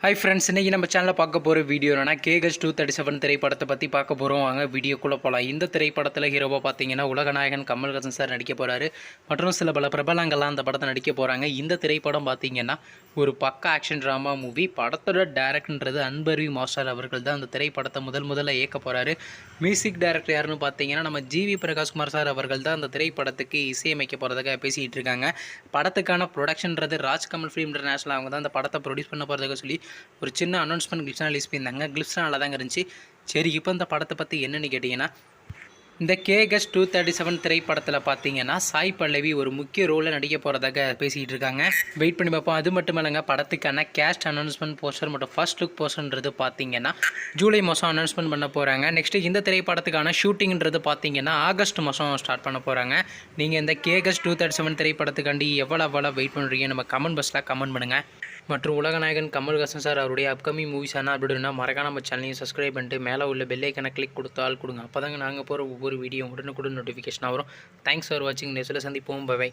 Hi friends, இன்றைக்கி நம்ம சேனலில் பார்க்க போகிற வீடியோ என்னன்னா கேகஸ் 237 திரைப்படத்தை பற்றி பார்க்க போகிறோம். வாங்க வீடியோக்குள்ளே போகலாம். இந்த திரைப்படத்தில் ஹீரோவாக பார்த்தீங்கன்னா உலகநாயகன் கமல்ஹாசன் சார் நடிக்க போகிறாரு. மற்றும் சில பல பிரபலங்கள்லாம் அந்த படத்தை நடிக்க போகிறாங்க. இந்த திரைப்படம் பார்த்தீங்கன்னா ஒரு பக்கா ஆக்ஷன் ட்ராமா மூவி. படத்தோட டேரக்டர்ன்றது அன்பருவி மாஸ்டர் அவர்கள் தான் அந்த திரைப்படத்தை முதல்ல இயக்க போகிறாரு. மியூசிக் டைரக்டர் யாருன்னு பார்த்தீங்கன்னா நம்ம ஜிவி பிரகாஷ்குமார் சார் அவர்கள் தான் அந்த திரைப்படத்துக்கு இசையமைக்க போகிறதுக்காக பேசிகிட்டு இருக்காங்க. படத்துக்கான ப்ரொடக்ஷன்றது ராஜ்கமல் ஃபிலிம் இன்டர்நேஷனல் அவங்க தான் அந்த படத்தை ப்ரொடியூஸ் பண்ண போகிறதுக்காக சொல்லி ஒரு சின்ன அனௌன்ஸ்மெண்ட் கிளிப்ஸ்லாம் ரிலீஸ் பண்ணியிருந்தாங்க. கிளிப்ஸ்லாம் நல்லா தாங்க இருந்துச்சு. சரி, இப்போ இந்த படத்தை பற்றி என்னென்னு கேட்டிங்கன்னா, இந்த கேகஸ் 237 திரைப்படத்தில் பார்த்தீங்கன்னா சாய் பல்லவி ஒரு முக்கிய ரோலில் நடிக்க போகிறதாக பேசிகிட்டு இருக்காங்க. வெயிட் பண்ணி பார்ப்போம். அது மட்டும் இல்லைங்க, படத்துக்கான கேஸ்ட் அனௌன்ஸ்மெண்ட் போஸ்டர் மற்றும் ஃபர்ஸ்ட் லுக் போஸ்டர்ன்றது பார்த்தீங்கன்னா ஜூலை மாதம் அனௌன்ஸ்மெண்ட் பண்ண போகிறாங்க. நெக்ஸ்ட்டு இந்த திரைப்படத்துக்கான ஷூட்டிங்ன்றது பார்த்தீங்கன்னா ஆகஸ்ட் மாதம் ஸ்டார்ட் பண்ண போகிறாங்க. நீங்கள் இந்த கேகஸ் 237 திரைப்படத்துக்காண்டி எவ்வளோ வெயிட் பண்ணுறீங்க நம்ம கமெண்ட் பாக்ஸில் கமெண்ட் பண்ணுங்கள். மற்றும் உலகநாயகன் கமல்ஹாசன் சார் அவருடைய அப்கமிங் மூவிஸான அப்படின்னா மறக்காம நம்ம சேனலையும் சப்ஸ்கிரைப் பண்ணிட்டு மேலே உள்ள பெல் ஐக்கனை கிளிக் கொடுத்தால் கொடுங்க. அப்போ தாங்க நாங்கள் போகிற ஒவ்வொரு வீடியோ உடனுக்குடன் நோட்டிஃபிகேஷன் வரும். தேங்க்ஸ் ஃபார் வாட்சிங். நெக்ஸ்ட்டில் சந்திப்போம். பை.